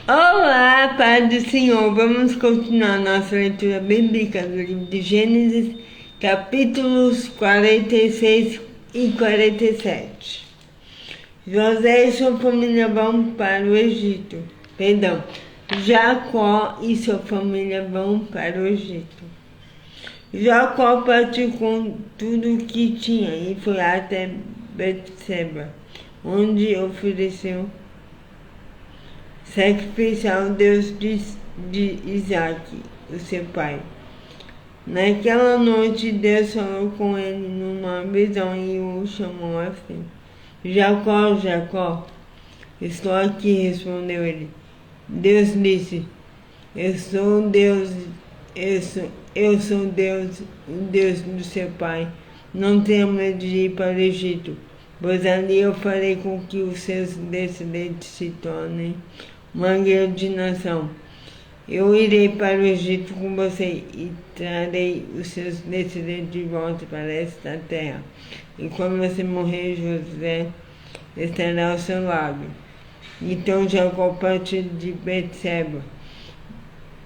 Olá, Pai do Senhor. Vamos continuar nossa leitura bíblica do livro de Gênesis, capítulos 46 e 47. José e sua família vão para o Egito. Jacó e sua família vão para o Egito. Jacó partiu com tudo o que tinha e foi até Betseba, onde ofereceu sacrifício ao Deus de Isaac, o seu pai. Naquela noite, Deus falou com ele numa visão e o chamou assim: Jacó, Jacó. Estou aqui, respondeu ele. Deus disse: Eu sou Deus, o Deus do seu pai. Não tenha medo de ir para o Egito, pois ali eu farei com que os seus descendentes se tornem uma grande nação. Eu irei para o Egito com você e trarei os seus descendentes de volta para esta terra. E quando você morrer, José estará ao seu lado. Então Jacó partiu de Betseba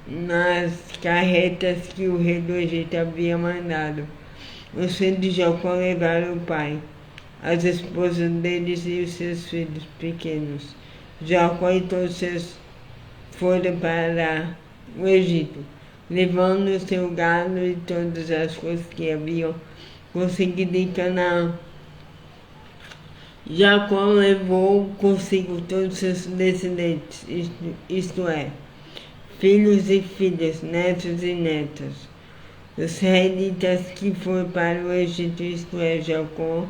nas carretas que o rei do Egito havia mandado. Os filhos de Jacó levaram o pai, as esposas deles e os seus filhos pequenos. Jacó e todos seus foram para o Egito, levando o seu gado e todas as coisas que haviam conseguido em Canaã. Jacó levou consigo todos os seus descendentes, isto é, filhos e filhas, netos e netas. Os israelitas que foram para o Egito, isto é, Jacó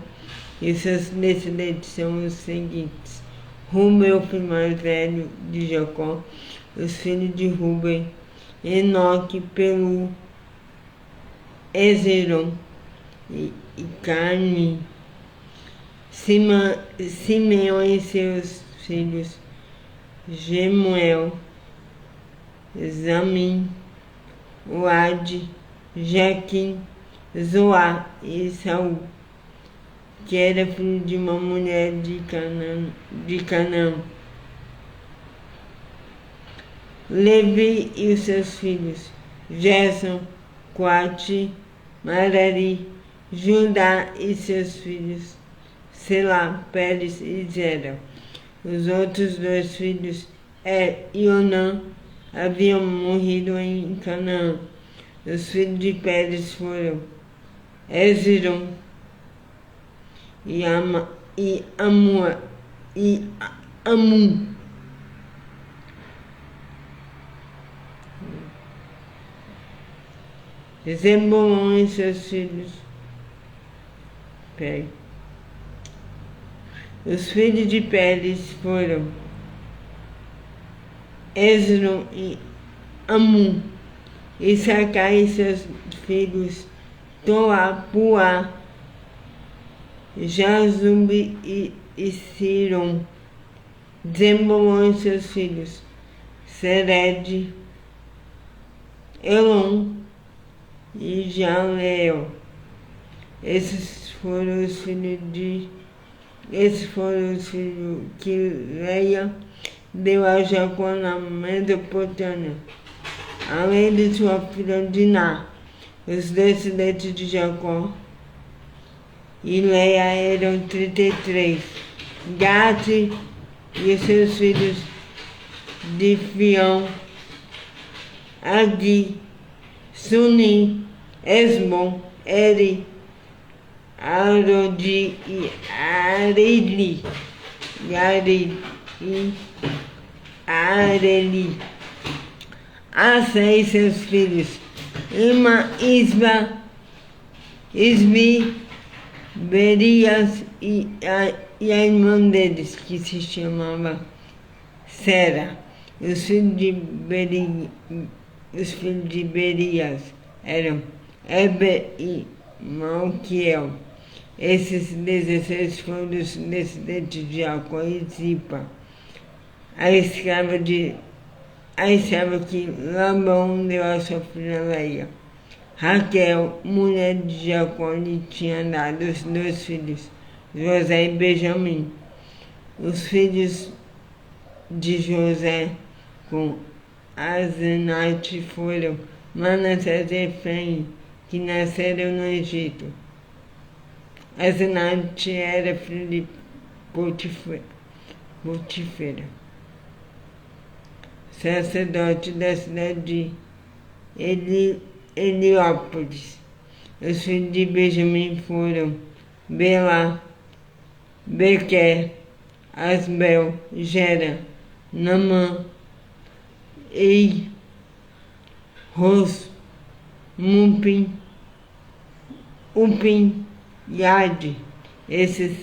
e seus descendentes, são os seguintes: Rubem, o filho mais velho de Jacó, os filhos de Rubem, Enoque, Pelu, Ezeron e Carmi, Simeão e seus filhos, Gemuel, Zamim, Uade, Jaquim, Zoá e Saul, que era filho de uma mulher de Canaã. Levi e os seus filhos, Gerson, Coate, Merari, Judá e seus filhos, Selá, Pérez e Zera. Os outros dois filhos, e Onã, haviam morrido em Canaã. Os filhos de Pérez foram Hezron e Amum. Zebulon e seus filhos. Os filhos de Pérez foram Hezron e Amum. Issacar e seus filhos, Toá, Puá, Jazube e Siron. Zebulon e seus filhos, Sered, Elon e Jaleel. Esses foram os filhos que Leia deu a Jacó na Mesopotâmia, além de sua filha Diná. Os descendentes de Jacó e Leia eram 33. Gate e seus filhos, Difião, Adi, Suni, Esbon, Eri, Arodi e Areli. Asa e seus filhos, Ima, Isbi, Berias e a irmã deles, que se chamava Sera. Os filhos de Berias eram Eber e Malquiel. Esses 16 foram os descendentes de Jacó e Zipa, a escrava que Labão deu a sua filha Leia. Raquel, mulher de Jacó, lhe tinha dado os dois filhos, José e Benjamim. Os filhos de José com Asenate foram Manassés e Efraim, que nasceram no Egito. Asenate era filho de Potifera, sacerdote da cidade de Heliópolis. Os filhos de Benjamim foram Belá, Bequer, Asbel, Gera, Namã, Ei, Ros, Mupim, Upim e Ade. Esses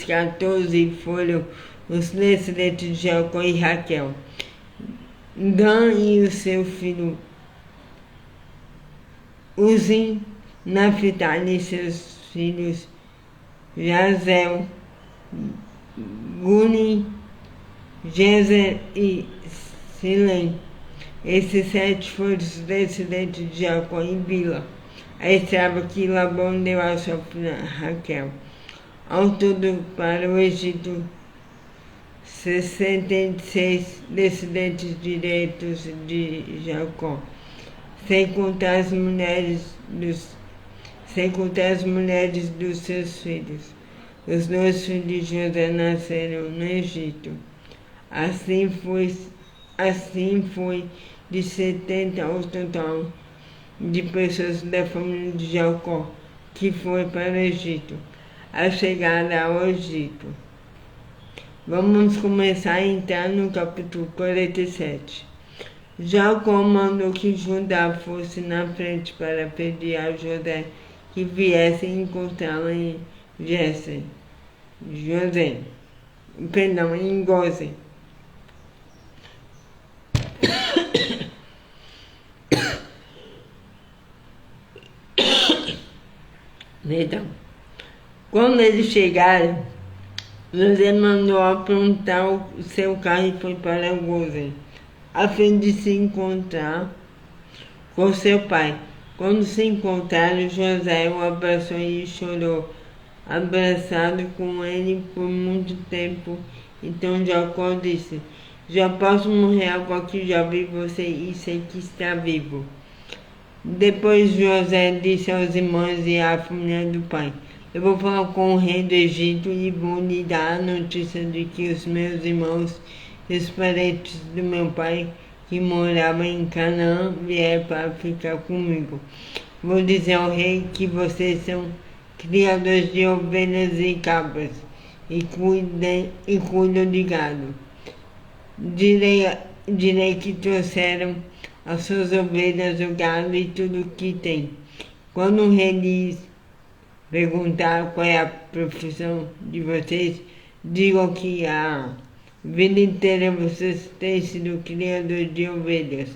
14 foram os descendentes de Jacó e Raquel. Dan e o seu filho Uzim, Naphtali e seus filhos Jazel, Guni, Jezer e Silém. Esses 7 foram os descendentes de Jacó e Bila, a escrava que Labão deu à sua filha Raquel. Ao todo, para o Egito, 66 descendentes diretos de Jacó, sem contar as mulheres dos seus filhos. Os 2 filhos de José nasceram no Egito. Assim foi de 70 ao total de pessoas da família de Jacó que foi para o Egito, a chegada ao Egito. Vamos começar a entrar no capítulo 47. Jacó mandou que Judá fosse na frente para pedir a José que viesse encontrá-lo em em Gósen. Perdão. Quando eles chegaram, José mandou aprontar o seu carro e foi para Gósen, a fim de se encontrar com seu pai. Quando se encontraram, José o abraçou e chorou, abraçado com ele por muito tempo. Então Jacó disse: já posso morrer agora que já vi você e sei que está vivo. Depois José disse aos irmãos e à família do pai: eu vou falar com o rei do Egito e vou lhe dar a notícia de que os meus irmãos e os parentes do meu pai que moravam em Canaã vieram para ficar comigo. Vou dizer ao rei que vocês são criadores de ovelhas e cabras e cuidam de gado. Direi que trouxeram as suas ovelhas, o gado e tudo o que tem. Quando o rei lhes perguntar qual é a profissão de vocês, digam que a vida inteira vocês têm sido criadores de ovelhas,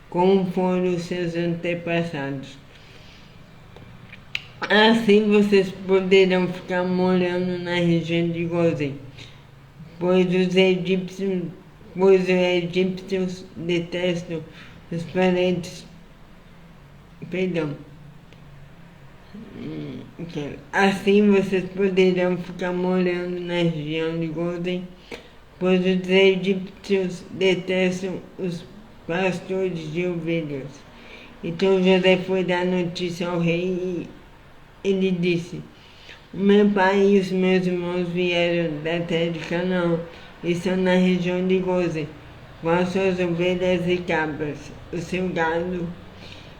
como foram os seus antepassados. Assim vocês poderão ficar morando na região de Gósen, pois os egípcios detestam os parentes. Assim vocês poderão ficar morando na região de Gósen, pois os egípcios detestam os pastores de ovelhas. Então José foi dar notícia ao rei e ele disse: o meu pai e os meus irmãos vieram da terra de Canaã e estão na região de Gósen, com as suas ovelhas e cabras, o seu gado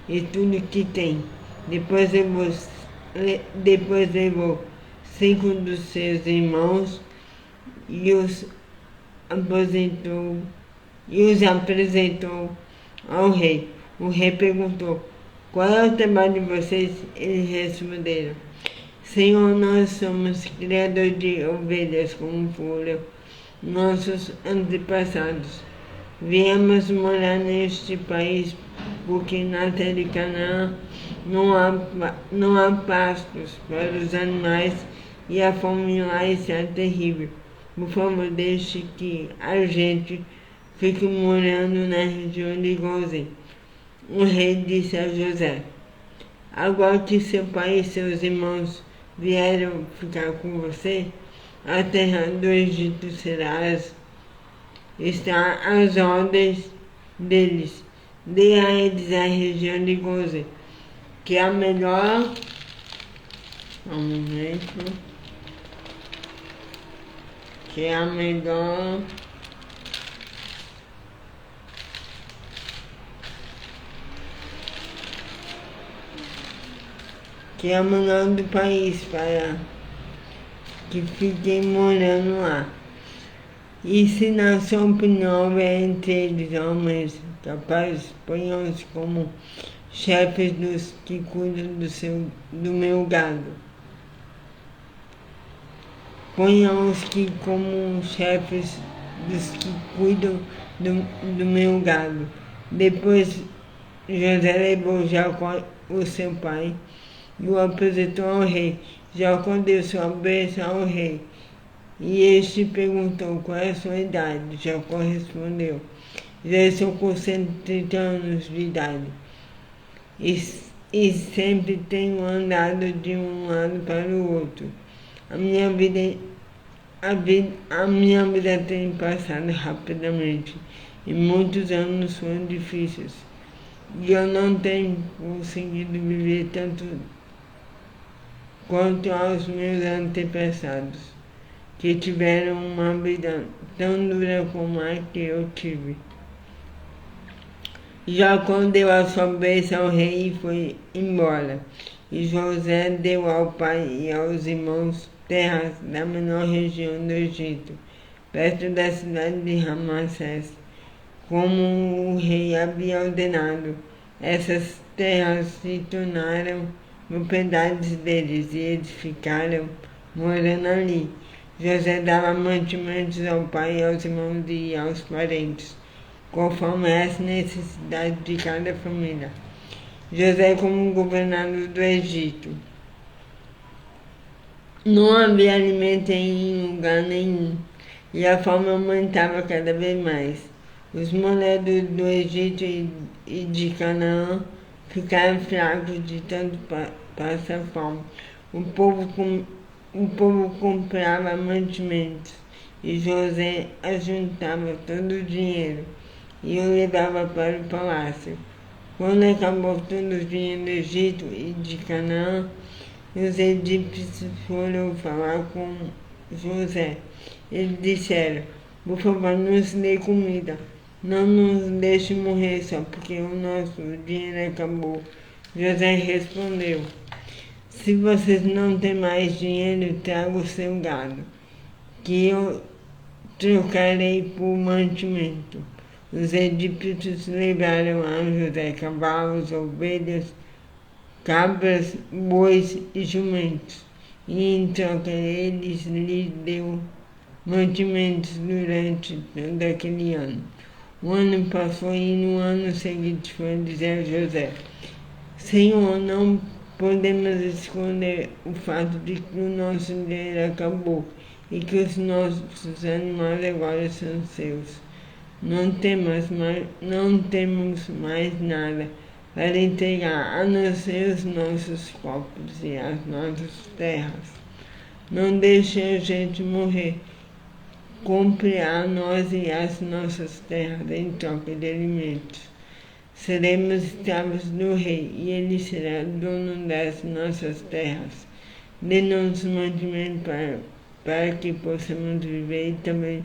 e tudo que tem. Depois levou 5 dos seus irmãos e os apresentou ao rei. O rei perguntou: qual é o trabalho de vocês? Eles responderam: Senhor, nós somos criadores de ovelhas, como foram nossos antepassados. Viemos morar neste país porque na terra de Canaã não há pastos para os animais e a fome lá está terrível. Por favor, deixe que a gente fique morando na região de Gósen. O rei disse a José: agora que seu pai e seus irmãos vieram ficar com você, a terra do Egito será está às ordens deles. Dê a eles a região de Gozem, que é a melhor. Um momento. Que é a melhor. Que é a melhor do país para que fiquem morando lá. E se na sua opinião houver entre eles homens capazes, ponham-os como chefes dos que cuidam do meu gado. Ponham-os como chefes dos que cuidam do meu gado. Depois José levou Jacó, o seu pai, e o apresentou ao rei. Jacó deu sua bênção ao rei. E este perguntou qual é a sua idade. Jacó respondeu: já estou com 130 anos de idade. E sempre tenho andado de um lado para o outro. A minha vida tem passado rapidamente e muitos anos foram difíceis. E eu não tenho conseguido viver tanto quanto aos meus antepassados, que tiveram uma vida tão dura como a que eu tive. Jacó deu a sua bênção ao rei e foi embora. E José deu ao pai e aos irmãos terras da menor região do Egito, perto da cidade de Ramassés, como o rei havia ordenado. Essas terras se tornaram propriedades deles e eles ficaram morando ali. José dava mantimentos ao pai e aos irmãos e aos parentes, conforme as necessidades de cada família. José como governador do Egito. Não havia alimento em lugar nenhum, e a fome aumentava cada vez mais. Os moradores do Egito e de Canaã ficaram fracos de tanto passar fome. O povo comprava mantimentos, e José ajuntava todo o dinheiro e o levava para o palácio. Quando acabou todo o dinheiro do Egito e de Canaã, os egípcios foram falar com José. Eles disseram: por favor, nos dê comida. Não nos deixe morrer só porque o nosso dinheiro acabou. José respondeu: se vocês não têm mais dinheiro, traga o seu gado, que eu trocarei por mantimento. Os egípcios levaram a José cavalos, ovelhas, cabras, bois e jumentos, e em troca eles lhe deu mantimentos durante todo aquele ano. O ano passou e no ano seguinte foi dizer a José: Senhor, não podemos esconder o fato de que o nosso dinheiro acabou e que os nossos animais agora são seus. Não temos mais nada para entregar a não ser os nossos corpos e as nossas terras. Não deixe a gente morrer. Compre a nós e as nossas terras em troca de alimentos. Seremos escravos do rei e ele será dono das nossas terras. Dê-nos mantimento para que possamos viver e também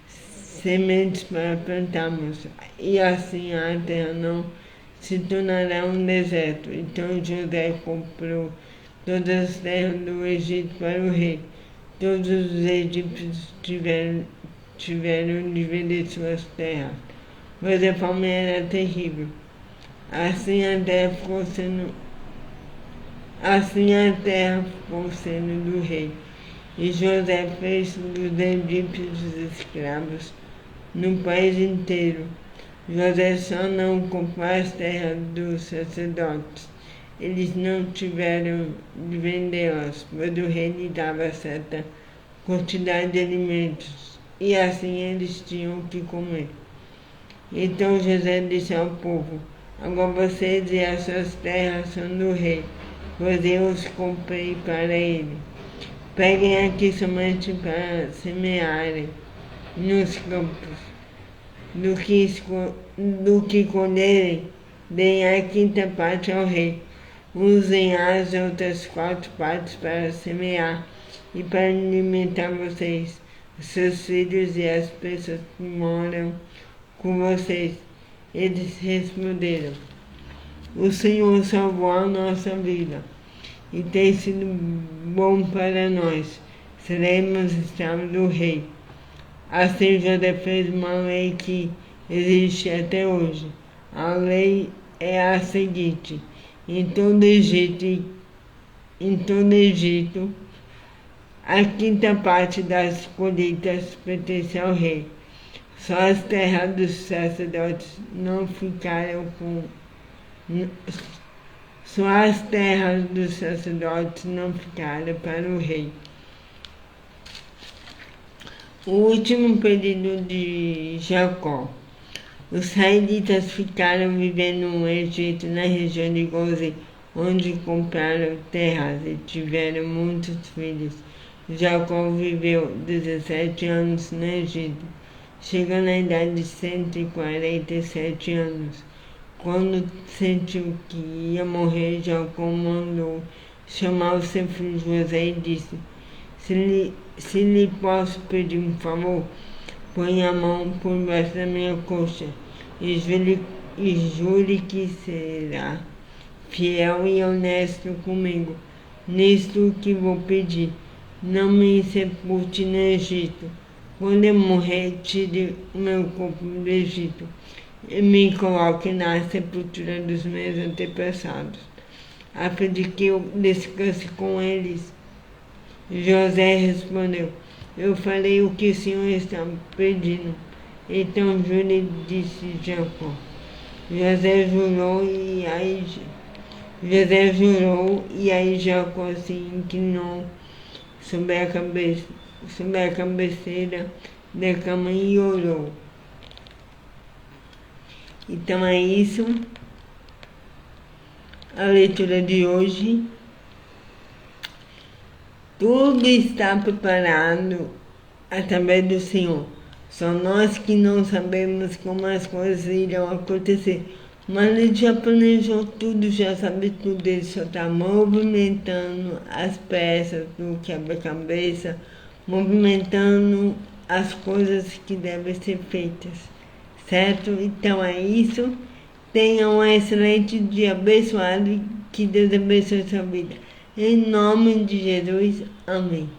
sementes para plantarmos, e assim a terra não se tornará um deserto. Então José comprou todas as terras do Egito para o rei. Todos os egípcios tiveram de vender suas terras, pois a fome era terrível. Assim a terra ficou sendo do rei. E José fez dos egípcios escravos no país inteiro. José só não comprou as terras dos sacerdotes. Eles não tiveram de vendê-las, pois o rei lhe dava certa quantidade de alimentos, e assim eles tinham que comer. Então José disse ao povo: agora vocês e as suas terras são do rei, pois eu os comprei para ele. Peguem aqui somente para semearem, nos campos, do que colherem, deem a quinta parte ao rei. Usem as outras 4 partes para semear e para alimentar vocês, seus filhos e as pessoas que moram com vocês. Eles responderam: o Senhor salvou a nossa vida e tem sido bom para nós. Seremos escravos do rei. Assim José fez uma lei que existe até hoje. A lei é a seguinte: em todo Egito, a quinta parte das colheitas pertence ao rei. Só as terras dos sacerdotes não ficaram com. Só as terras dos sacerdotes não ficaram para o rei. O último período de Jacó. Os israelitas ficaram vivendo no Egito, na região de Gozem, onde compraram terras e tiveram muitos filhos. Jacó viveu 17 anos no Egito, chegando à idade de 147 anos. Quando sentiu que ia morrer, Jacó mandou chamar o seu filho José e disse: se lhe posso pedir um favor, põe a mão por baixo da minha coxa e jure que será fiel e honesto comigo nisto que vou pedir. Não me sepulte no Egito. Quando eu morrer, tire o meu corpo do Egito e me coloque na sepultura dos meus antepassados, a fim de que eu descanse com eles. José respondeu: eu farei o que o Senhor está pedindo. Então jure, disse Jacó. José jurou e aí Jacó se inclinou sobre a cabeceira da cama e orou. Então é isso, a leitura de hoje. Tudo está preparado através do Senhor. Só nós que não sabemos como as coisas irão acontecer. Mas Ele já planejou tudo, já sabe tudo. Ele só está movimentando as peças do quebra-cabeça, movimentando as coisas que devem ser feitas. Certo? Então é isso. Tenha um excelente dia abençoado e que Deus abençoe a sua vida. Em nome de Jesus, amém.